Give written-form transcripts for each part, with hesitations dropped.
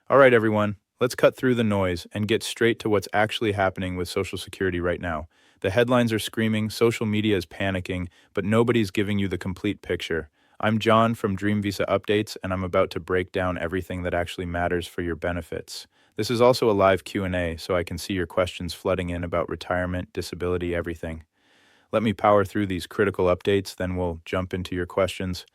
All right, everyone, let's cut through the noise and get straight to what's actually happening with Social Security right now. The headlines are screaming, social media is panicking, but nobody's giving you the complete picture. I'm John from Dream Visa Updates, and I'm about to break down everything that actually matters for your benefits. This is also a live Q&A, so I can see your questions flooding in about retirement, disability, everything. Let me power through these critical updates, then we'll jump into your questions.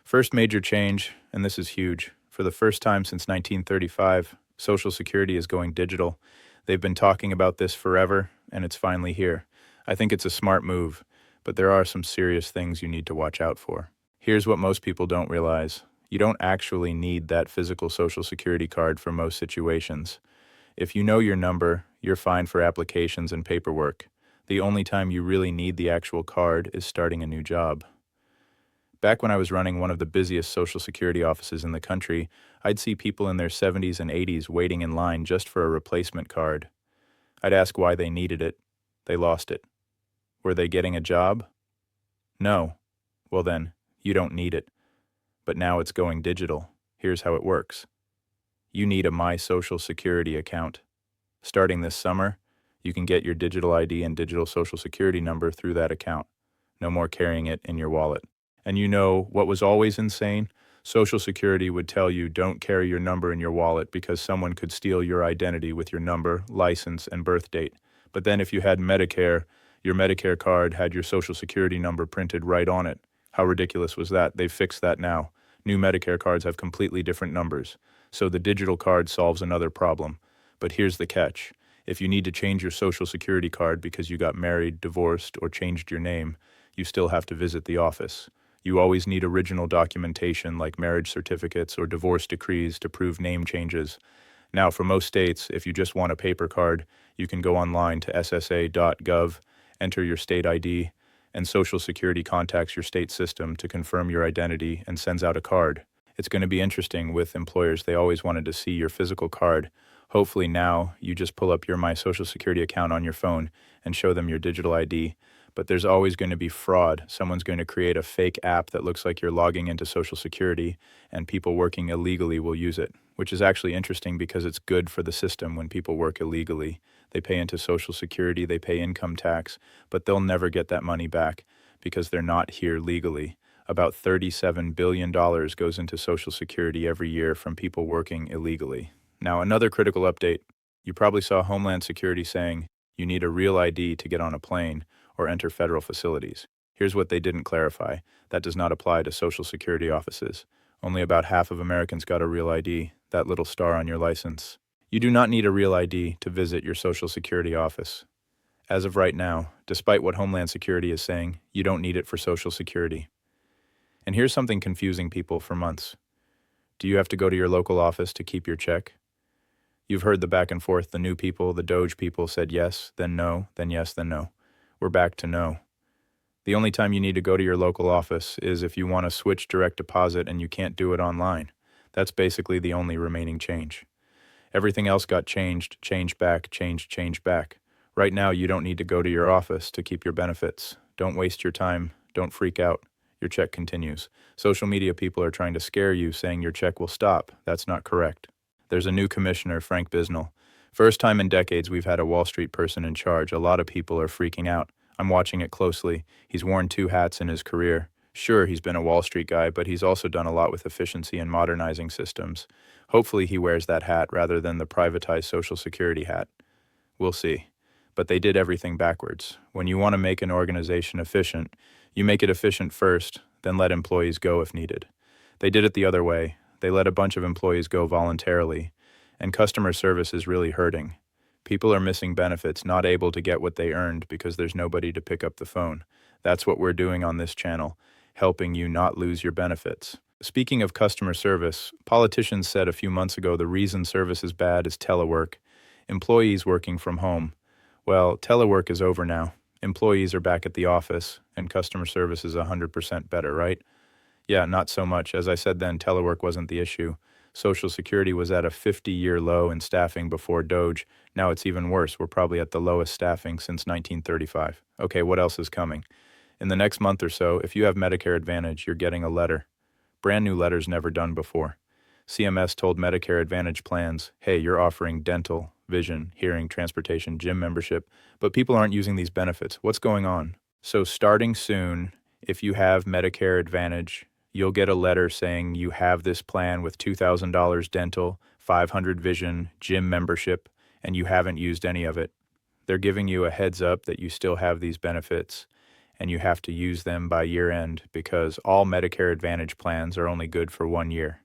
First major change, and this is huge. For the first time since 1935, Social Security is going digital. They've been talking about this forever, and it's finally here. I think it's a smart move, but there are some serious things you need to watch out for. Here's what most people don't realize. You don't actually need that physical Social Security card for most situations. If you know your number, you're fine for applications and paperwork. The only time you really need the actual card is starting a new job. Back when I was running one of the busiest Social Security offices in the country, I'd see people in their 70s and 80s waiting in line just for a replacement card. I'd ask why they needed it. They lost it. Were they getting a job? No. Well then, you don't need it. But now it's going digital. Here's how it works. You need a My Social Security account. Starting this summer, you can get your digital ID and digital Social Security number through that account. No more carrying it in your wallet. And you know what was always insane? Social Security would tell you don't carry your number in your wallet because someone could steal your identity with your number, license, and birth date. But then if you had Medicare, your Medicare card had your Social Security number printed right on it. How ridiculous was that? They've fixed that now. New Medicare cards have completely different numbers. So the digital card solves another problem. But here's the catch. If you need to change your Social Security card because you got married, divorced, or changed your name, you still have to visit the office. You always need original documentation like marriage certificates or divorce decrees to prove name changes. Now, for most states, if you just want a paper card, you can go online to ssa.gov, enter your state ID, and Social Security contacts your state system to confirm your identity and sends out a card. It's going to be interesting with employers. They always wanted to see your physical card. Hopefully now, you just pull up your My Social Security account on your phone and show them your digital ID. But there's always going to be fraud. Someone's going to create a fake app that looks like you're logging into Social Security, and people working illegally will use it, which is actually interesting because it's good for the system when people work illegally. They pay into Social Security, they pay income tax, but they'll never get that money back because they're not here legally. About $37 billion goes into Social Security every year from people working illegally. Now, another critical update. You probably saw Homeland Security saying you need a real ID to get on a plane or enter federal facilities. Here's what they didn't clarify. That does not apply to Social Security offices. Only about half of Americans got a real ID, that little star on your license. You do not need a real ID to visit your Social Security office. As of right now, despite what Homeland Security is saying, you don't need it for Social Security. And here's something confusing people for months. Do you have to go to your local office to keep your check? You've heard the back and forth. The new people, the Doge people said yes, then no, then yes, then no. We're back to no. The only time you need to go to your local office is if you want to switch direct deposit and you can't do it online. That's basically the only remaining change. Everything else got changed back, changed back. Right now, you don't need to go to your office to keep your benefits. Don't waste your time. Don't freak out. Your check continues. Social media people are trying to scare you, saying your check will stop. That's not correct. There's a new commissioner, Frank Bisnell. First time in decades we've had a Wall Street person in charge. A lot of people are freaking out. I'm watching it closely. He's worn two hats in his career. Sure, he's been a Wall Street guy, but he's also done a lot with efficiency and modernizing systems. Hopefully he wears that hat rather than the privatized Social Security hat. We'll see. But they did everything backwards. When you want to make an organization efficient, you make it efficient first, then let employees go if needed. They did it the other way. They let a bunch of employees go voluntarily, and customer service is really hurting. People are missing benefits, not able to get what they earned because there's nobody to pick up the phone. That's what we're doing on this channel, helping you not lose your benefits. Speaking of customer service, politicians said a few months ago the reason service is bad is telework, employees working from home. Well, telework is over now. Employees are back at the office, and customer service is 100% better, right? Yeah, not so much. As I said then, telework wasn't the issue. Social Security was at a 50-year low in staffing before Doge. Now it's even worse. We're probably at the lowest staffing since 1935. Okay, what else is coming? In the next month or so, if you have Medicare Advantage, you're getting a letter. Brand new letters never done before. CMS told Medicare Advantage plans, hey, you're offering dental, vision, hearing, transportation, gym membership, but people aren't using these benefits. What's going on? So starting soon, if you have Medicare Advantage, you'll get a letter saying you have this plan with $2,000 dental, 500 vision, gym membership, and you haven't used any of it. They're giving you a heads up that you still have these benefits and you have to use them by year end because all Medicare Advantage plans are only good for 1 year.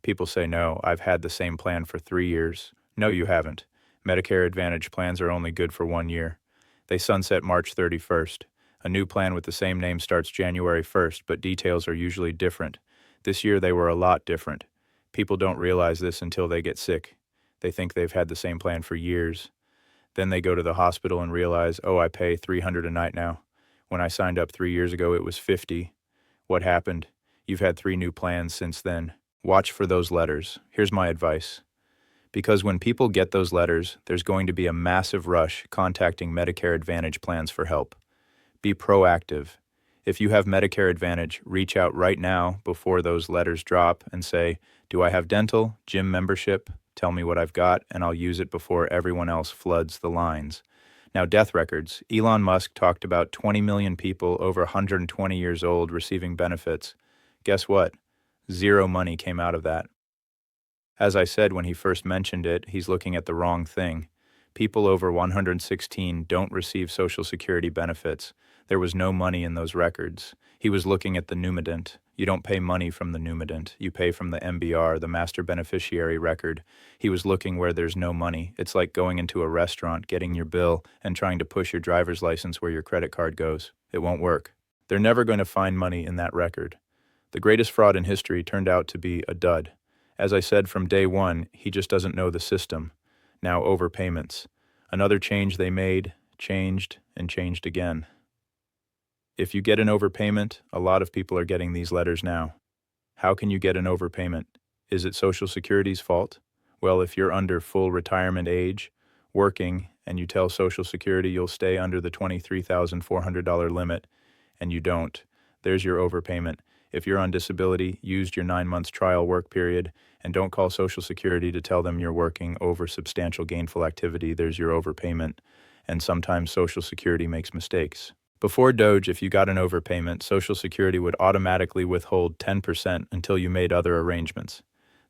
People say, no, I've had the same plan for 3 years. No, you haven't. Medicare Advantage plans are only good for 1 year. They sunset March 31st. A new plan with the same name starts January 1st, but details are usually different. This year they were a lot different. People don't realize this until they get sick. They think they've had the same plan for years. Then they go to the hospital and realize, oh, I pay $300 a night now. When I signed up 3 years ago, it was $50. What happened? You've had 3 new plans since then. Watch for those letters. Here's my advice. Because when people get those letters, there's going to be a massive rush contacting Medicare Advantage plans for help. Be proactive. If you have Medicare Advantage, reach out right now before those letters drop and say, do I have dental, gym membership? Tell me what I've got, and I'll use it before everyone else floods the lines. Now, death records. Elon Musk talked about 20 million people over 120 years old receiving benefits. Guess what? 0 money came out of that. As I said when he first mentioned it, he's looking at the wrong thing. People over 116 don't receive Social Security benefits. There was no money in those records. He was looking at the Numident. You don't pay money from the Numident. You pay from the MBR, the Master Beneficiary Record. He was looking where there's no money. It's like going into a restaurant, getting your bill, and trying to push your driver's license where your credit card goes. It won't work. They're never going to find money in that record. The greatest fraud in history turned out to be a dud. As I said from day one, he just doesn't know the system. Now overpayments. Another change they made, changed, and changed again. If you get an overpayment, a lot of people are getting these letters now. How can you get an overpayment? Is it Social Security's fault? Well, if you're under full retirement age, working, and you tell Social Security you'll stay under the $23,400 limit, and you don't, there's your overpayment. If you're on disability, use your 9 months trial work period, and don't call Social Security to tell them you're working over substantial gainful activity. There's your overpayment. And sometimes Social Security makes mistakes. Before Doge, if you got an overpayment, Social Security would automatically withhold 10% until you made other arrangements.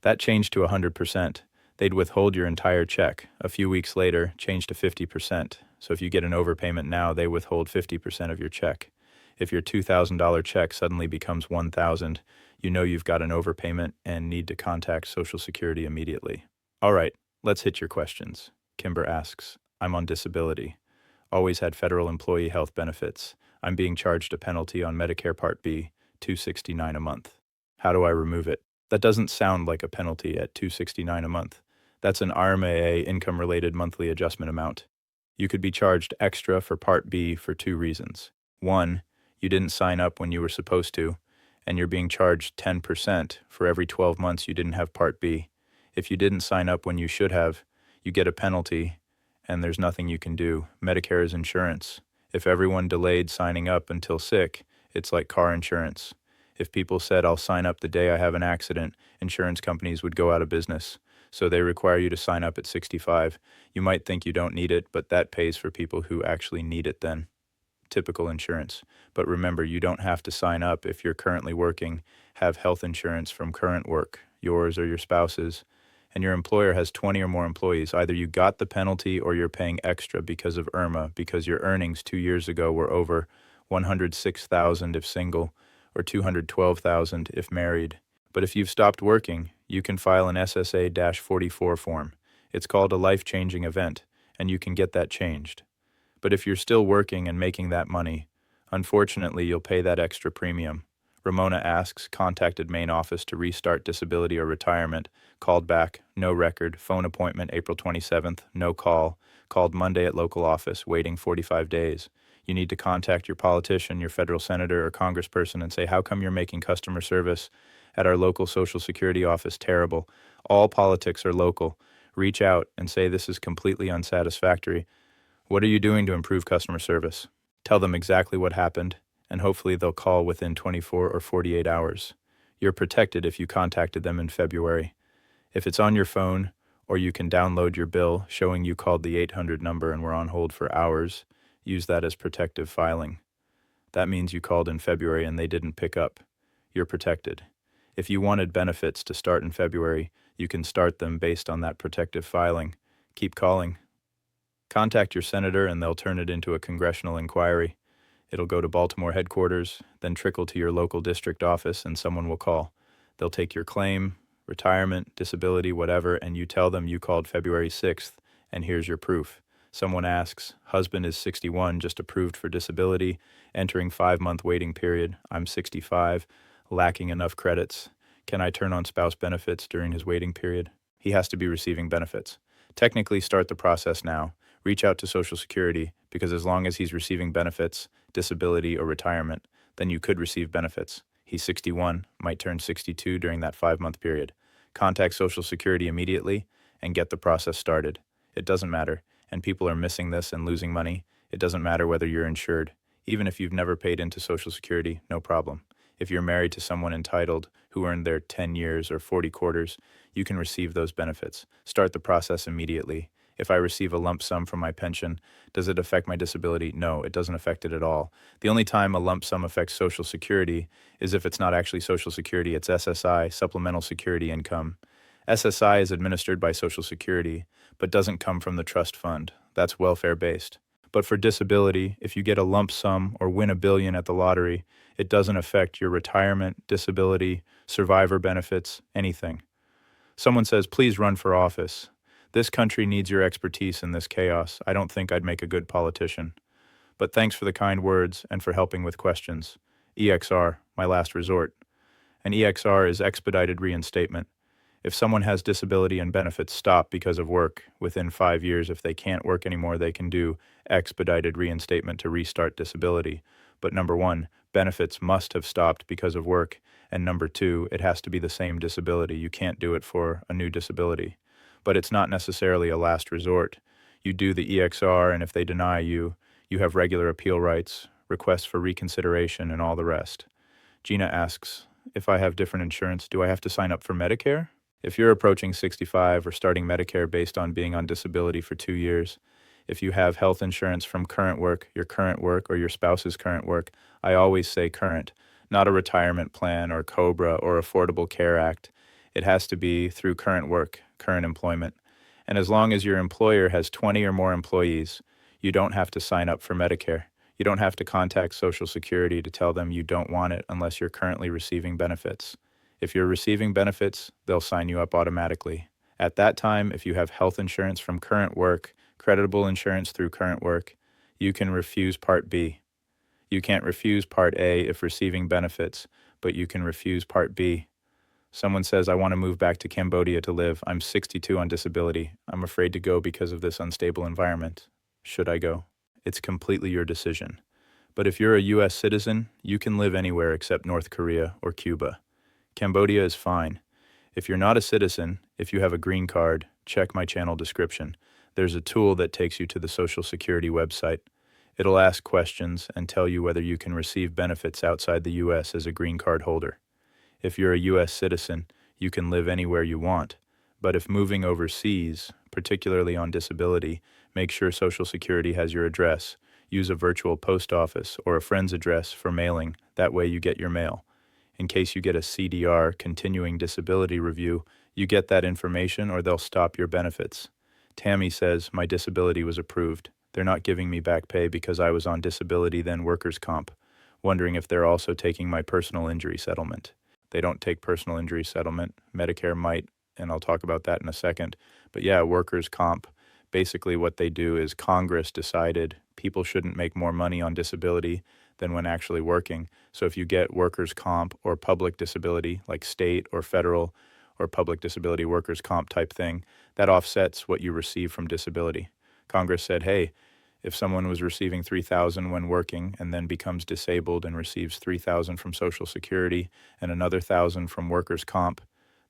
That changed to 100%. They'd withhold your entire check. A few weeks later, changed to 50%. So if you get an overpayment now, they withhold 50% of your check. If your $2,000 check suddenly becomes $1,000, you know you've got an overpayment and need to contact Social Security immediately. All right, let's hit your questions. Kimber asks, I'm on disability. Always had federal employee health benefits. I'm being charged a penalty on Medicare Part B, $269 a month. How do I remove it? That doesn't sound like a penalty at $269 a month. That's an RMAA income-related monthly adjustment amount. You could be charged extra for Part B for 2 reasons. 1, you didn't sign up when you were supposed to, and you're being charged 10% for every 12 months you didn't have Part B. If you didn't sign up when you should have, you get a penalty, and there's nothing you can do. Medicare is insurance. If everyone delayed signing up until sick, it's like car insurance. If people said, I'll sign up the day I have an accident, insurance companies would go out of business. So they require you to sign up at 65. You might think you don't need it, but that pays for people who actually need it then. Typical insurance. But remember, you don't have to sign up if you're currently working, have health insurance from current work, yours or your spouse's, and your employer has 20 or more employees. Either you got the penalty or you're paying extra because of IRMA, because your earnings 2 years ago were over $106,000 if single or $212,000 if married. But if you've stopped working, you can file an SSA-44 form. It's called a life-changing event, and you can get that changed. But if you're still working and making that money, unfortunately, you'll pay that extra premium. Ramona asks, contacted main office to restart disability or retirement, called back, no record, phone appointment April 27th, no call, called Monday at local office, waiting 45 days. You need to contact your politician, your federal senator or congressperson and say, how come you're making customer service at our local Social Security office terrible? All politics are local. Reach out and say this is completely unsatisfactory. What are you doing to improve customer service? Tell them exactly what happened, and hopefully they'll call within 24 or 48 hours. You're protected if you contacted them in February. If it's on your phone, or you can download your bill showing you called the 800 number and were on hold for hours, use that as protective filing. That means you called in February and they didn't pick up. You're protected. If you wanted benefits to start in February, you can start them based on that protective filing. Keep calling. Contact your senator and they'll turn it into a congressional inquiry. It'll go to Baltimore headquarters, then trickle to your local district office, and someone will call. They'll take your claim, retirement, disability, whatever, and you tell them you called February 6th, and here's your proof. Someone asks, husband is 61, just approved for disability, entering 5-month waiting period. I'm 65, lacking enough credits. Can I turn on spouse benefits during his waiting period? He has to be receiving benefits. Technically, start the process now. Reach out to Social Security, because as long as he's receiving benefits, disability, or retirement, then you could receive benefits. He's 61, might turn 62 during that 5-month period. Contact Social Security immediately and get the process started. It doesn't matter, and people are missing this and losing money. It doesn't matter whether you're insured. Even if you've never paid into Social Security, no problem. If you're married to someone entitled who earned their 10 years or 40 quarters, you can receive those benefits. Start the process immediately. If I receive a lump sum from my pension, does it affect my disability? No, it doesn't affect it at all. The only time a lump sum affects Social Security is if it's not actually Social Security, it's SSI, Supplemental Security Income. SSI is administered by Social Security, but doesn't come from the trust fund. That's welfare-based. But for disability, if you get a lump sum or win $1 billion at the lottery, it doesn't affect your retirement, disability, survivor benefits, anything. Someone says, please run for office. This country needs your expertise in this chaos. I don't think I'd make a good politician. But thanks for the kind words and for helping with questions. EXR, my last resort. An EXR is expedited reinstatement. If someone has disability and benefits stop because of work, within 5 years, if they can't work anymore, they can do expedited reinstatement to restart disability. But number 1, benefits must have stopped because of work. And number 2, it has to be the same disability. You can't do it for a new disability. But it's not necessarily a last resort. You do the EXR, and if they deny you, you have regular appeal rights, requests for reconsideration, and all the rest. Gina asks, if I have different insurance, do I have to sign up for Medicare? If you're approaching 65 or starting Medicare based on being on disability for 2 years, if you have health insurance from current work, or your spouse's current work, I always say current, not a retirement plan or COBRA or Affordable Care Act. It has to be through current work, current employment. And as long as your employer has 20 or more employees, you don't have to sign up for Medicare. You don't have to contact Social Security to tell them you don't want it unless you're currently receiving benefits. If you're receiving benefits, they'll sign you up automatically. At that time, if you have health insurance from current work, creditable insurance through current work, you can refuse Part B. You can't refuse Part A if receiving benefits, but you can refuse Part B. Someone says, I want to move back to Cambodia to live. I'm 62 on disability. I'm afraid to go because of this unstable environment. Should I go? It's completely your decision. But if you're a U.S. citizen, you can live anywhere except North Korea or Cuba. Cambodia is fine. If you're not a citizen, if you have a green card, check my channel description. There's a tool that takes you to the Social Security website. It'll ask questions and tell you whether you can receive benefits outside the U.S. as a green card holder. If you're a U.S. citizen, you can live anywhere you want. But if moving overseas, particularly on disability, make sure Social Security has your address. Use a virtual post office or a friend's address for mailing. That way you get your mail. In case you get a CDR, continuing disability review, you get that information or they'll stop your benefits. Tammy says, my disability was approved. They're not giving me back pay because I was on disability then workers' comp. Wondering if they're also taking my personal injury settlement. They don't take personal injury settlement. Medicare might, and I'll talk about that in a second. But yeah, workers' comp, basically what they do is Congress decided people shouldn't make more money on disability than when actually working. So if you get workers' comp or public disability, like state or federal or public disability workers' comp type thing, that offsets what you receive from disability. Congress said, hey, if someone was receiving $3,000 when working and then becomes disabled and receives $3,000 from Social Security and another $1,000 from workers' comp,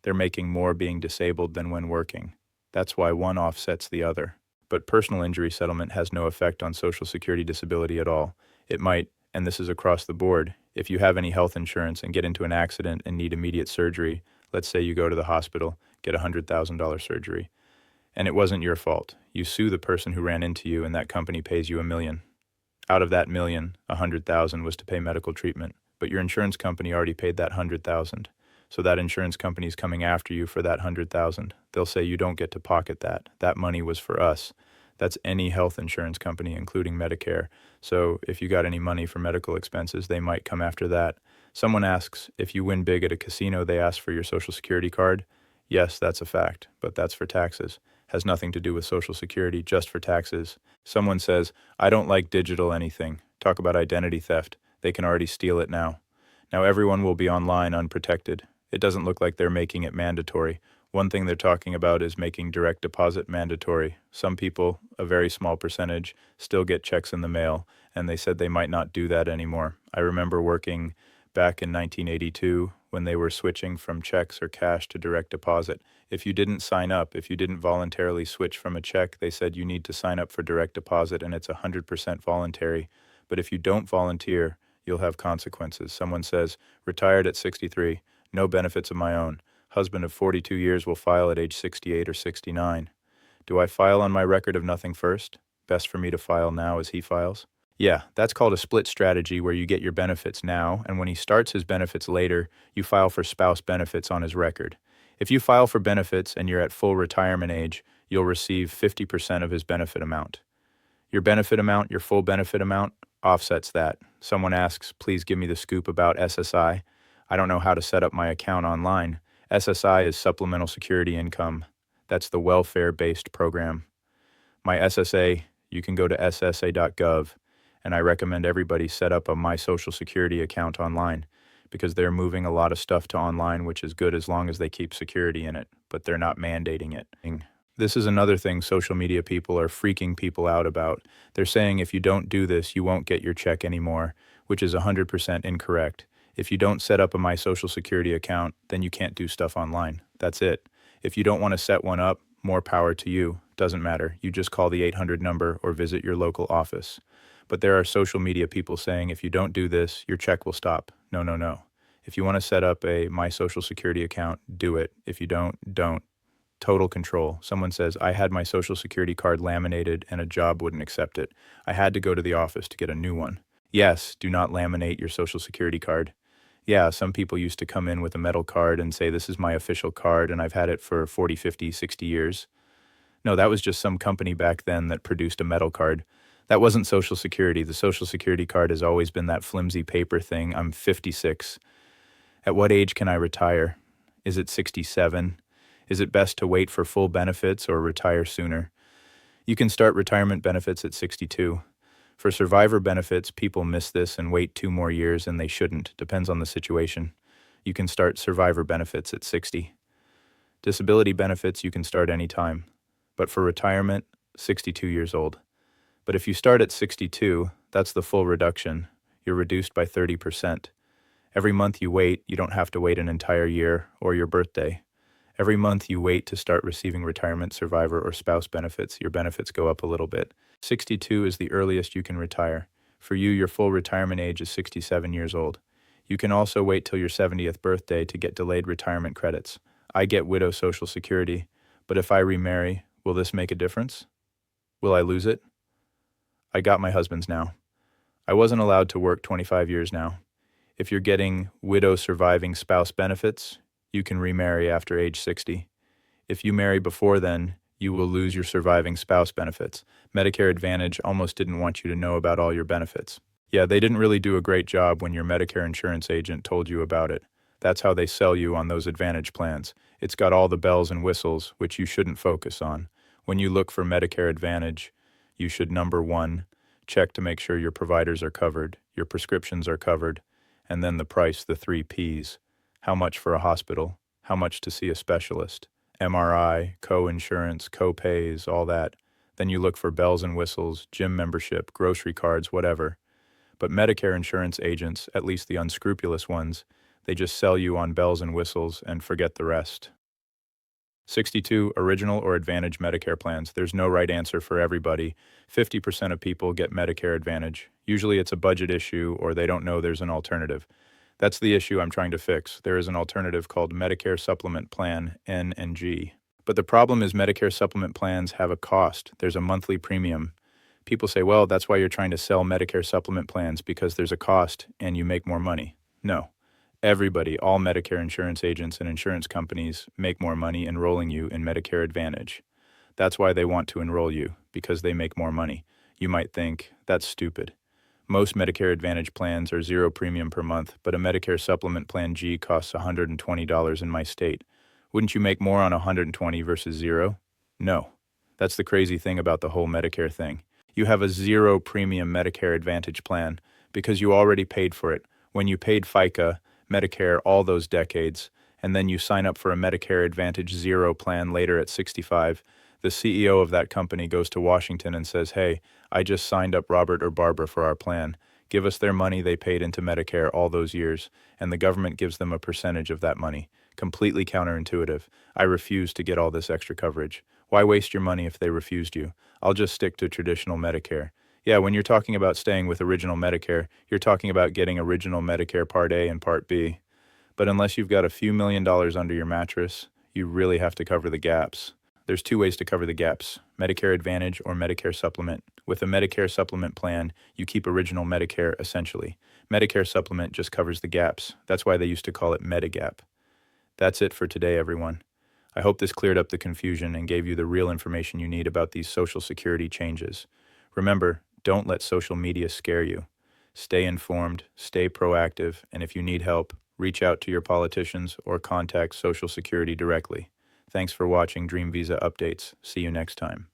they're making more being disabled than when working. That's why one offsets the other. But personal injury settlement has no effect on Social Security disability at all. It might, and this is across the board, if you have any health insurance and get into an accident and need immediate surgery, let's say you go to the hospital, get $100,000 surgery. And it wasn't your fault. You sue the person who ran into you, and that company pays you $1 million. Out of that $1 million, $100,000 was to pay medical treatment, but your insurance company already paid that $100,000. So that insurance company's coming after you for that $100,000. They'll say you don't get to pocket that. That money was for us. That's any health insurance company, including Medicare. So if you got any money for medical expenses, they might come after that. Someone asks, if you win big at a casino, they ask for your Social Security card. Yes, that's a fact, but that's for taxes. Has nothing to do with Social Security, just for taxes. Someone says, I don't like digital anything. Talk about identity theft. They can already steal it now. Now everyone will be online unprotected. It doesn't look like they're making it mandatory. One thing they're talking about is making direct deposit mandatory. Some people, a very small percentage, still get checks in the mail, and they said they might not do that anymore. I remember working back in 1982 when they were switching from checks or cash to direct deposit. If you didn't sign up, if you didn't voluntarily switch from a check, they said you need to sign up for direct deposit, and it's 100% voluntary. But if you don't volunteer, you'll have consequences. Someone says, retired at 63, no benefits of my own. Husband of 42 years will file at age 68 or 69. Do I file on my record of nothing first? Best for me to file now as he files? Yeah, that's called a split strategy, where you get your benefits now, and when he starts his benefits later, you file for spouse benefits on his record. If you file for benefits and you're at full retirement age, you'll receive 50% of his benefit amount. Your benefit amount, your full benefit amount, offsets that. Someone asks, please give me the scoop about SSI. I don't know how to set up my account online. SSI is Supplemental Security Income. That's the welfare-based program. My SSA, you can go to ssa.gov, and I recommend everybody set up a My Social Security account online, because they're moving a lot of stuff to online, which is good as long as they keep security in it, but they're not mandating it. This is another thing social media people are freaking people out about. They're saying if you don't do this, you won't get your check anymore, which is 100% incorrect. If you don't set up a My Social Security account, then you can't do stuff online. That's it. If you don't want to set one up, more power to you. Doesn't matter. You just call the 800 number or visit your local office. But there are social media people saying if you don't do this, your check will stop. No, no, no. If you want to set up a My Social Security account, do it. If you don't. Total control. Someone says, I had my Social Security card laminated and a job wouldn't accept it. I had to go to the office to get a new one. Yes, do not laminate your Social Security card. Yeah, some people used to come in with a metal card and say, this is my official card and I've had it for 40, 50, 60 years. No, that was just some company back then that produced a metal card. That wasn't Social Security. The Social Security card has always been that flimsy paper thing. I'm 56. At what age can I retire? Is it 67? Is it best to wait for full benefits or retire sooner? You can start retirement benefits at 62. For survivor benefits, people miss this and wait 2 more years, and they shouldn't. Depends on the situation. You can start survivor benefits at 60. Disability benefits you can start anytime. But for retirement, 62 years old. But if you start at 62, that's the full reduction. You're reduced by 30%. Every month you wait, you don't have to wait an entire year or your birthday. Every month you wait to start receiving retirement, survivor, or spouse benefits, your benefits go up a little bit. 62 is the earliest you can retire. For you, your full retirement age is 67 years old. You can also wait till your 70th birthday to get delayed retirement credits. I get widow Social Security, but if I remarry, will this make a difference? Will I lose it? I got my husband's now. I wasn't allowed to work 25 years now. If you're getting widow surviving spouse benefits, you can remarry after age 60. If you marry before then, you will lose your surviving spouse benefits. Medicare Advantage almost didn't want you to know about all your benefits. Yeah, they didn't really do a great job when your Medicare insurance agent told you about it. That's how they sell you on those Advantage plans. It's got all the bells and whistles, which you shouldn't focus on. When you look for Medicare Advantage, you should, number 1, check to make sure your providers are covered, your prescriptions are covered, and then the price, the 3 Ps. How much for a hospital? How much to see a specialist? MRI, co-insurance, co-pays, all that. Then you look for bells and whistles, gym membership, grocery cards, whatever. But Medicare insurance agents, at least the unscrupulous ones, they just sell you on bells and whistles and forget the rest. 62 original or Advantage Medicare plans. There's no right answer for everybody. 50% of people get Medicare Advantage. Usually it's a budget issue or they don't know there's an alternative. That's the issue I'm trying to fix. There is an alternative called Medicare Supplement Plan, N and G. But the problem is Medicare supplement plans have a cost. There's a monthly premium. People say, well, that's why you're trying to sell Medicare supplement plans, because there's a cost and you make more money. No. Everybody, all Medicare insurance agents and insurance companies make more money enrolling you in Medicare Advantage. That's why they want to enroll you, because they make more money. You might think, that's stupid. Most Medicare Advantage plans are zero premium per month, but a Medicare Supplement Plan G costs $120 in my state. Wouldn't you make more on $120 versus zero? No. That's the crazy thing about the whole Medicare thing. You have a zero premium Medicare Advantage plan because you already paid for it when you paid FICA, Medicare, all those decades, and then you sign up for a Medicare Advantage Zero plan later at 65. The CEO of that company goes to Washington and says, hey, I just signed up Robert or Barbara for our plan. Give us their money they paid into Medicare all those years, and the government gives them a percentage of that money. Completely counterintuitive. I refuse to get all this extra coverage. Why waste your money if they refused you? I'll just stick to traditional Medicare. Yeah, when you're talking about staying with original Medicare, you're talking about getting original Medicare Part A and Part B. But unless you've got a few $1,000,000 under your mattress, you really have to cover the gaps. There's two ways to cover the gaps: Medicare Advantage or Medicare Supplement. With a Medicare Supplement plan, you keep original Medicare essentially. Medicare Supplement just covers the gaps. That's why they used to call it Medigap. That's it for today, everyone. I hope this cleared up the confusion and gave you the real information you need about these Social Security changes. Remember, don't let social media scare you. Stay informed, stay proactive, and if you need help, reach out to your politicians or contact Social Security directly. Thanks for watching Dream Visa Updates. See you next time.